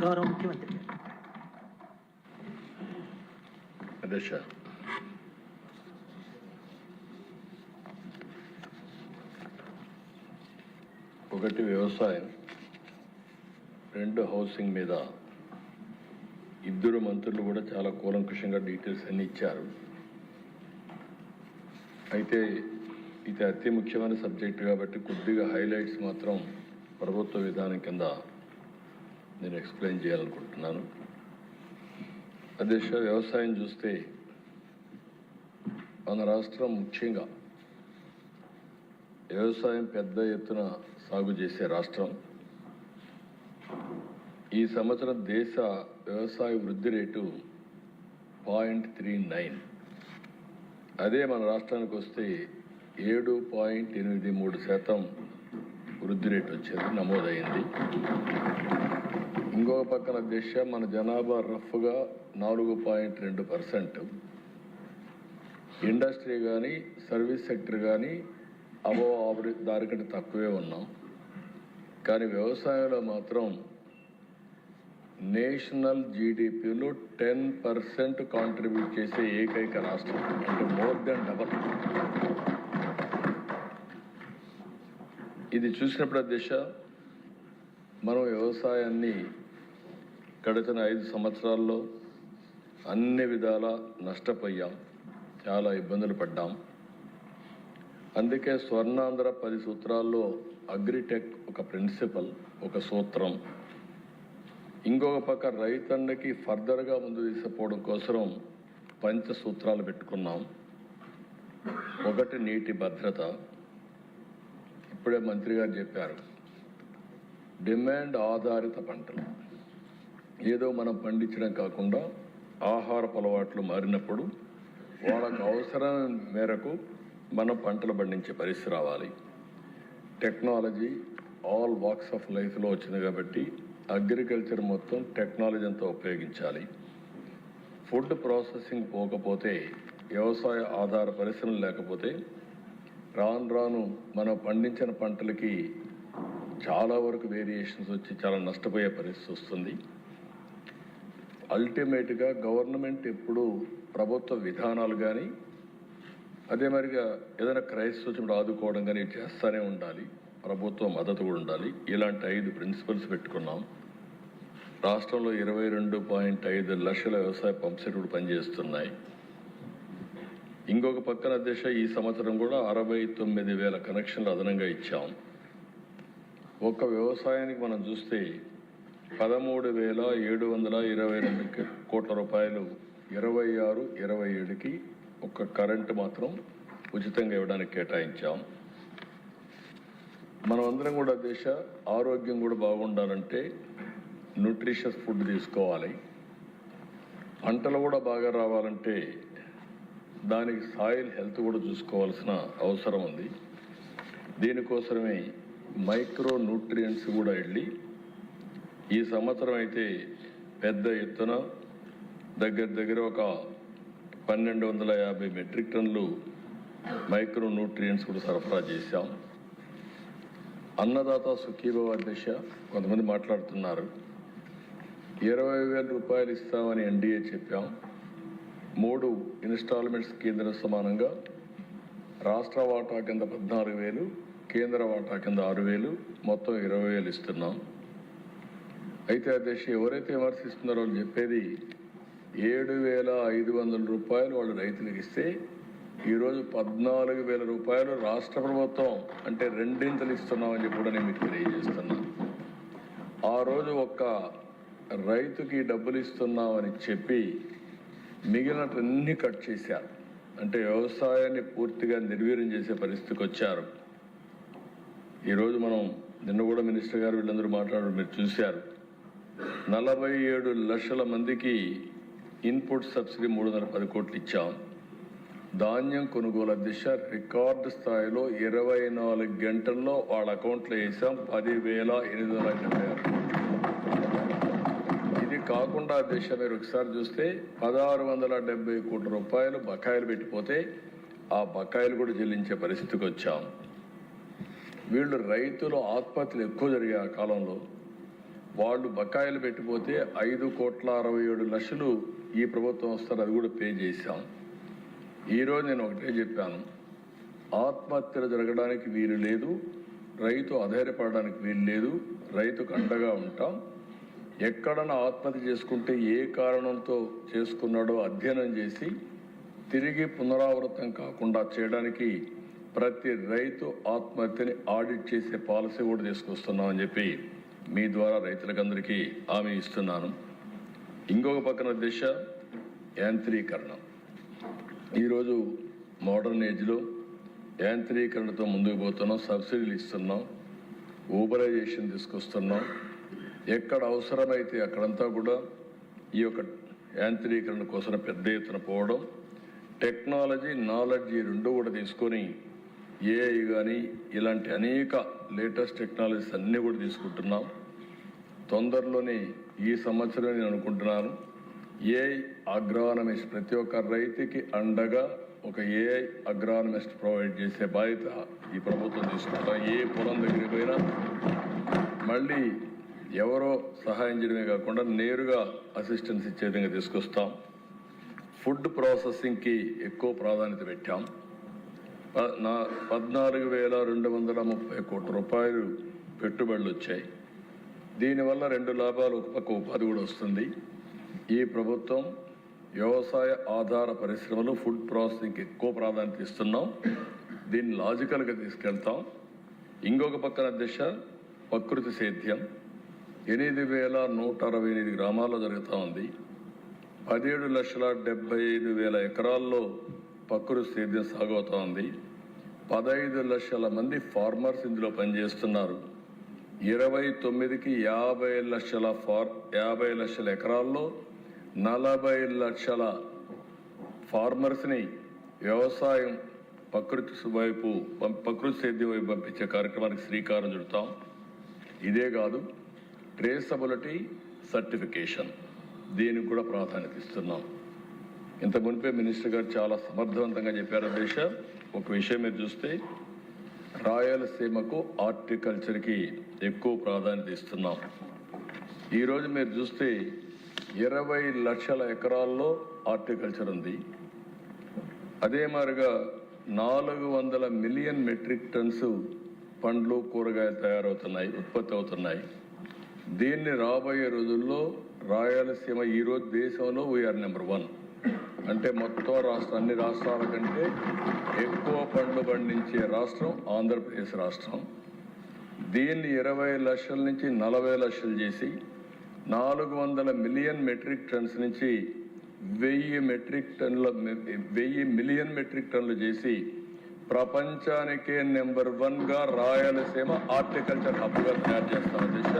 గౌరవ ముఖ్యమంత్రి. అధ్యక్ష, ఒకటి వ్యవసాయం, రెండు హౌసింగ్ మీద ఇద్దరు మంత్రులు కూడా చాలా కూలంకషంగా డీటెయిల్స్ అన్ని ఇచ్చారు. అయితే ఇది అతి ముఖ్యమైన సబ్జెక్ట్ కాబట్టి కొద్దిగా హైలైట్స్ మాత్రం ప్రభుత్వ విధానం కింద నేను ఎక్స్ప్లెయిన్ చేయాలనుకుంటున్నాను. అధ్యక్ష, వ్యవసాయం చూస్తే మన రాష్ట్రం ముఖ్యంగా వ్యవసాయం పెద్ద ఎత్తున సాగు చేసే రాష్ట్రం. ఈ సంవత్సరం దేశ వ్యవసాయ వృద్ధి రేటు 0.39. అదే మన రాష్ట్రానికి వస్తే 7.83% వృద్ధి రేటు వచ్చేది నమోదైంది. ఇంకొక పక్కన దేశ మన జనాభా రఫ్గా 4.2%. ఇండస్ట్రీ కానీ సర్వీస్ సెక్టర్ కానీ దానికంటే తక్కువే ఉన్నాం. కానీ వ్యవసాయంలో మాత్రం నేషనల్ జీడిపిలో 10% కాంట్రిబ్యూట్ చేసే ఏకైక రాష్ట్రం, అంటే మోర్ దెన్ డబల్. ఇది చూసినప్పుడు దిశ మనం వ్యవసాయాన్ని గడిచిన 5 సంవత్సరాల్లో అన్ని విధాల నష్టపోయాం, చాలా ఇబ్బందులు పడ్డాం. అందుకే స్వర్ణాంధ్ర 10 సూత్రాల్లో అగ్రిటెక్ ఒక ప్రిన్సిపల్, ఒక సూత్రం. ఇంకొక పక్క రైతన్నకి ఫర్దర్గా ముందు తీసుకుపోవడం కోసం పంచసూత్రాలు పెట్టుకున్నాం. ఒకటి నీటి భద్రత. ఇప్పుడే మంత్రి గారు చెప్పారు, డిమాండ్ ఆధారిత పంటలు. ఏదో మనం పండించడం కాకుండా ఆహారపు అలవాట్లు మారినప్పుడు వాళ్ళకు అవసరం మేరకు మనం పంటలు పండించే పరిస్థితి రావాలి. టెక్నాలజీ ఆల్ వాక్స్ ఆఫ్ లైఫ్లో వచ్చింది కాబట్టి అగ్రికల్చర్ మొత్తం టెక్నాలజీ అంతా ఉపయోగించాలి. ఫుడ్ ప్రాసెసింగ్ పోకపోతే, వ్యవసాయ ఆధార పరిశ్రమలు లేకపోతే రాను రాను మనం పండించిన పంటలకి చాలా వరకు వేరియేషన్స్ వచ్చి చాలా నష్టపోయే పరిస్థితి వస్తుంది. అల్టిమేట్గా గవర్నమెంట్ ఎప్పుడు ప్రభుత్వ విధానాలు కానీ అదే మరిగా ఏదైనా క్రైసిస్ వచ్చినప్పుడు ఆదుకోవడం కానీ చేస్తూనే ఉండాలి. ప్రభుత్వ మద్దతు కూడా ఉండాలి. ఇలాంటి 5 ప్రిన్సిపల్స్ పెట్టుకున్నాం. రాష్ట్రంలో 22.5 లక్షల వ్యవసాయ పంప్ సెట్ కూడా పనిచేస్తున్నాయి. ఇంకొక పక్కన దేశ ఈ సంవత్సరం కూడా 69,000 కనెక్షన్లు అదనంగా ఇచ్చాం. ఒక్క వ్యవసాయానికి మనం చూస్తే 13,722 కోట్ల రూపాయలు 26-27కి ఒక్క కరెంటు మాత్రం ఉచితంగా ఇవ్వడానికి కేటాయించాం. మనం అందరం కూడా దేశ ఆరోగ్యం కూడా బాగుండాలంటే న్యూట్రిషియస్ ఫుడ్ తీసుకోవాలి. పంటలు కూడా బాగా రావాలంటే దానికి సాయిల్ హెల్త్ కూడా చూసుకోవాల్సిన అవసరం ఉంది. దీనికోసమే మైక్రో న్యూట్రియంట్స్ కూడా వెళ్ళి ఈ సంవత్సరం అయితే పెద్ద ఎత్తున దగ్గర ఒక 1,250 మెట్రిక్ టన్నులు మైక్రో న్యూట్రియంట్స్ కూడా సరఫరా చేశాం. అన్నదాత సుఖీభవ దిశ కొంతమంది మాట్లాడుతున్నారు. 20,000 రూపాయలు ఇస్తామని ఎన్డీఏ చెప్పాం. 3 ఇన్స్టాల్మెంట్స్ కేంద్ర సమానంగా రాష్ట్ర వాటా కింద 14,000, కేంద్ర వాటా కింద 6,000, మొత్తం 20,000 ఇస్తున్నాం. అయితే ఆ దేశం ఎవరైతే విమర్శిస్తున్నారో వాళ్ళు చెప్పేది 7,500 రూపాయలు వాళ్ళు రైతులకు ఇస్తే ఈరోజు 14,000 రూపాయలు రాష్ట్ర ప్రభుత్వం అంటే 2 ఇస్తున్నామని చెప్పి కూడా నేను మీకు తెలియజేస్తున్నాను. ఆ రోజు ఒక్క రైతుకి డబ్బులు ఇస్తున్నామని చెప్పి మిగిలినవన్నీ కట్ చేశారు. అంటే వ్యవసాయాన్ని పూర్తిగా నిర్వీర్యం చేసే పరిస్థితికి వచ్చారు. ఈరోజు మనం నిన్న కూడా మినిస్టర్ గారు వీళ్ళందరూ మాట్లాడారు, మీరు చూశారు. 47 లక్షల మందికి ఇన్పుట్ సబ్సిడీ 310 కోట్లు ఇచ్చాం. ధాన్యం కొనుగోలు దిశ రికార్డు స్థాయిలో 24 గంటల్లో వాళ్ళ అకౌంట్లో వేసాం 10,876. ఇది కాకుండా దిశ మీరు ఒకసారి చూస్తే 1,670 కోట్ల రూపాయలు బకాయిలు పెట్టిపోతే ఆ బకాయిలు కూడా చెల్లించే పరిస్థితికి వచ్చాం. వీళ్ళు రైతులు ఆత్మహత్యలు ఎక్కువ జరిగే ఆ కాలంలో వాళ్ళు బకాయిలు పెట్టిపోతే 5,67,00,000 ఈ ప్రభుత్వం వస్తారు, అది కూడా పే చేశాం. ఈరోజు నేను ఒకటే చెప్పాను, ఆత్మహత్యలు జరగడానికి వీలు లేదు, రైతు అధైర్యపడడానికి వీలు లేదు, రైతుకు అండగా ఉంటాం. ఎక్కడన్నా ఆత్మహత్య చేసుకుంటే ఏ కారణంతో చేసుకున్నాడో అధ్యయనం చేసి తిరిగి పునరావృతం కాకుండా చేయడానికి ప్రతి రైతు ఆత్మహత్యని ఆడిట్ చేసే పాలసీ కూడా తీసుకొస్తున్నామని చెప్పి మీ ద్వారా రైతులకందరికీ హామీ ఇస్తున్నాను. ఇంకొక పక్కన దిశ యాంత్రీకరణ. ఈరోజు మోడర్న్ ఏజ్లో యాంత్రీకరణతో ముందుకు పోతున్నాం, సబ్సిడీలు ఇస్తున్నాం, ఊబరైజేషన్ తీసుకొస్తున్నాం. ఎక్కడ అవసరమైతే అక్కడంతా కూడా ఈ యొక్క యాంత్రీకరణ కోసం పెద్ద ఎత్తున పోవడం, టెక్నాలజీ నాలెడ్జ్ ఈ రెండు కూడా తీసుకొని ఏఐ కానీ ఇలాంటి అనేక లేటెస్ట్ టెక్నాలజీస్ అన్నీ కూడా తీసుకుంటున్నాం. తొందరలోనే ఈ సంవత్సరం నేను అనుకుంటున్నాను ఏఐ అగ్రానమిస్ట్ ప్రతి ఒక్క రైతుకి అండగా ఒక ఏఐ అగ్రానమిస్ట్ ప్రొవైడ్ చేసే బాధ్యత ఈ ప్రభుత్వం తీసుకుంటాం. ఏ పొలం దగ్గరికి పోయినా మళ్ళీ ఎవరో సహాయం చేయడమే కాకుండా నేరుగా అసిస్టెన్స్ ఇచ్చే విధంగా తీసుకొస్తాం. ఫుడ్ ప్రాసెసింగ్కి ఎక్కువ ప్రాధాన్యత పెట్టాం. 14,230 కోట్ల రూపాయలు పెట్టుబడులు వచ్చాయి. దీనివల్ల 2 లాభాలు, ఒక పక్క ఉపాధి కూడా వస్తుంది. ఈ ప్రభుత్వం వ్యవసాయ ఆధార పరిశ్రమలు ఫుడ్ ప్రాసెసింగ్కి ఎక్కువ ప్రాధాన్యత ఇస్తున్నాం. దీన్ని లాజికల్గా తీసుకెళ్తాం. ఇంకొక పక్కన దిశ ప్రకృతి సేద్యం 8,168 గ్రామాల్లో జరుగుతూ ఉంది. 17,75,000 ఎకరాల్లో ప్రకృతి సేద్యం సాగు అవుతూ ఉంది. 15 లక్షల మంది ఫార్మర్స్ ఇందులో పనిచేస్తున్నారు. 29కి 50 లక్షల ఎకరాల్లో 40 లక్షల ఫార్మర్స్ని వ్యవసాయం ప్రకృతి సేద్యం వైపు పంపించే కార్యక్రమానికి శ్రీకారం చుడతాం. ఇదే కాదు, ట్రేసబిలిటీ సర్టిఫికేషన్ దీనికి కూడా ప్రాధాన్యత ఇస్తున్నాం. ఇంత మునిపే మినిస్టర్ గారు చాలా సమర్థవంతంగా చెప్పారు. దేశ ఒక విషయం మీరు చూస్తే రాయలసీమకు హార్టికల్చర్కి ఎక్కువ ప్రాధాన్యత ఇస్తున్నాం. ఈరోజు మీరు చూస్తే 20 లక్షల ఎకరాల్లో హార్టికల్చర్ ఉంది. అదే మాదిరిగా 400 మిలియన్ మెట్రిక్ టన్స్ పండ్లు కూరగాయలు తయారవుతున్నాయి, ఉత్పత్తి అవుతున్నాయి. దీన్ని రాబోయే రోజుల్లో రాయలసీమ ఈరోజు దేశంలో వీఆర్ నెంబర్ 1. అంటే మొత్తం అన్ని రాష్ట్రాల కంటే ఎక్కువ పండ్లు పండించే రాష్ట్రం ఆంధ్రప్రదేశ్ రాష్ట్రం. దీన్ని 20 లక్షల నుంచి 40 లక్షలు చేసి 400 మిలియన్ మెట్రిక్ టన్స్ నుంచి 1,000 మిలియన్ మెట్రిక్ టన్నులు చేసి ప్రపంచానికే నెంబర్ 1గా రాయలసీమ హార్టికల్చర్ హబ్గా తయారు చేస్తాం. దిశ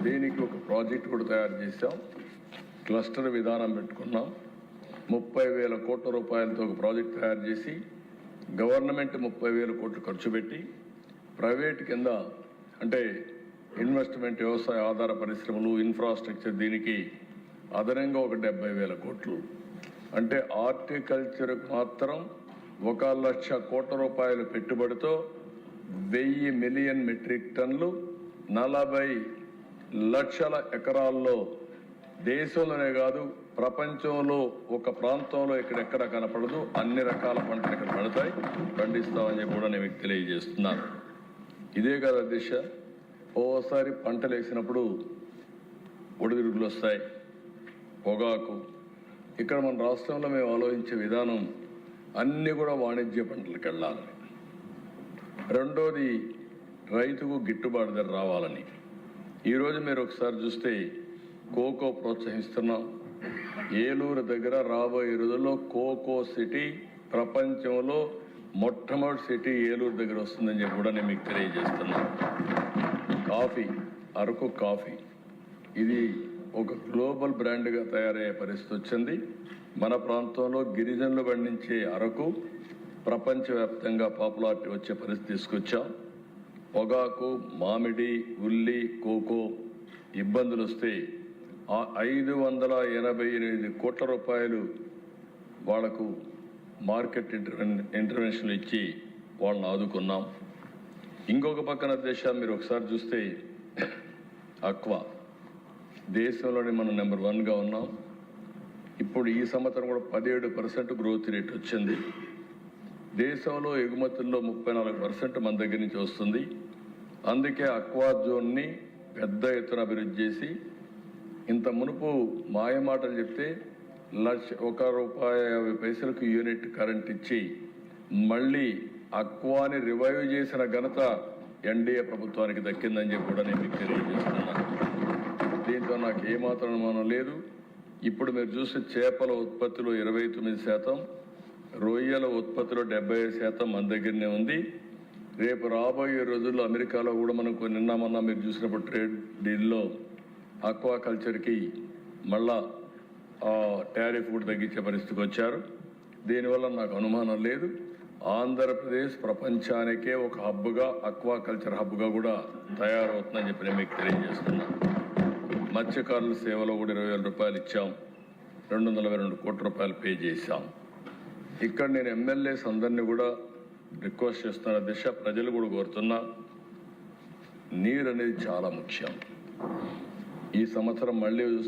దీనికి ఒక ప్రాజెక్ట్ కూడా తయారు చేశాం. క్లస్టర్ విధానం పెట్టుకున్నాం. 30,000 కోట్ల రూపాయలతో ఒక ప్రాజెక్ట్ తయారు చేసి గవర్నమెంట్ 30,000 కోట్లు ఖర్చు పెట్టి ప్రైవేట్ కింద అంటే ఇన్వెస్ట్మెంట్ వ్యవసాయ ఆధార పరిశ్రమలు ఇన్ఫ్రాస్ట్రక్చర్ దీనికి అదనంగా ఒక 70,000 కోట్లు అంటే హార్టికల్చర్కు మాత్రం 1,00,000 కోట్ల రూపాయల పెట్టుబడితో 1,000 మిలియన్ మెట్రిక్ టన్నులు 40 లక్షల ఎకరాల్లో దేశంలోనే కాదు ప్రపంచంలో ఒక ప్రాంతంలో ఎక్కడెక్కడ కనపడదు అన్ని రకాల పంటలు ఇక్కడ పండిస్తామని చెప్పి కూడా నేను మీకు తెలియజేస్తున్నాను. ఇదే కదా దిశ, ఓసారి పంటలు వేసినప్పుడు ఒడిదుడుకులు వస్తాయి, పొగాకు. ఇక్కడ మన రాష్ట్రంలో మేము ఆలోచించే విధానం అన్నీ కూడా వాణిజ్య పంటలకు వెళ్ళాలని, రెండోది రైతుకు గిట్టుబాటు ధర రావాలని. ఈరోజు మీరు ఒకసారి చూస్తే కోకో ప్రోత్సహిస్తున్నాం. ఏలూరు దగ్గర రాబోయే రోజుల్లో కోకో సిటీ ప్రపంచంలో మొట్టమొదటి సిటీ ఏలూరు దగ్గర వస్తుందని చెప్పి కూడా నేను మీకు తెలియజేస్తున్నాను. కాఫీ, అరకు కాఫీ ఇది ఒక గ్లోబల్ బ్రాండ్గా తయారయ్యే పరిస్థితి వచ్చింది. మన ప్రాంతంలో గిరిజనులు పండించే అరకు ప్రపంచవ్యాప్తంగా పాపులారిటీ వచ్చే పరిస్థితి తీసుకొచ్చాం. పొగాకు, మామిడి, ఉల్లి, కోకో ఇబ్బందులు వస్తే 588 కోట్ల రూపాయలు వాళ్లకు మార్కెట్ ఇంటర్వెన్షన్లు ఇచ్చి వాళ్ళని ఆదుకున్నాం. ఇంకొక పక్కన దేశం మీరు ఒకసారి చూస్తే అక్వా దేశంలోనే మనం నెంబర్ 1గా ఉన్నాం. ఇప్పుడు ఈ సంవత్సరం కూడా 17% గ్రోత్ రేట్ వచ్చింది. దేశంలో ఎగుమతుల్లో 34% మన దగ్గర నుంచి వస్తుంది. అందుకే అక్వా జోన్ని పెద్ద ఎత్తున అభివృద్ధి చేసి, ఇంత మునుపు మాయమాటలు చెప్తే ₹1.50 యూనిట్ కరెంట్ ఇచ్చి మళ్ళీ అక్వాని రివైవ్ చేసిన ఘనత ఎన్డీఏ ప్రభుత్వానికి దక్కిందని చెప్పి కూడా నేను మీకు తెలియజేస్తున్నాను. దీంతో నాకు ఏమాత్రం అనుమానం లేదు. ఇప్పుడు మీరు చూసే చేపల ఉత్పత్తిలో 29%, రొయ్యల ఉత్పత్తిలో 75% మన దగ్గరనే ఉంది. రేపు రాబోయే రోజుల్లో అమెరికాలో కూడా మనకు నిన్న మొన్న మీరు చూసినప్పుడు ట్రేడ్ డీల్లో అక్వా కల్చర్కి మళ్ళా టారిఫ్ కూడా తగ్గించే పరిస్థితికి వచ్చారు. దీనివల్ల నాకు అనుమానం లేదు. ఆంధ్రప్రదేశ్ ప్రపంచానికే ఒక హబ్గా, అక్వా కల్చర్ హబ్గా కూడా తయారవుతుందని చెప్పి నేను మీకు తెలియజేస్తున్నాను. మత్స్యకారుల సేవలో కూడా ₹20,000 ఇచ్చాం. 222 కోట్ల రూపాయలు పే చేశాం. ఇక్కడ నేను ఎమ్మెల్యేస్ అందరినీ కూడా రిక్వెస్ట్ చేస్తున్న దిశ ప్రజలు కూడా కోరుతున్నా, నీరు అనేది చాలా ముఖ్యం. ఈ సంవత్సరం మళ్ళీ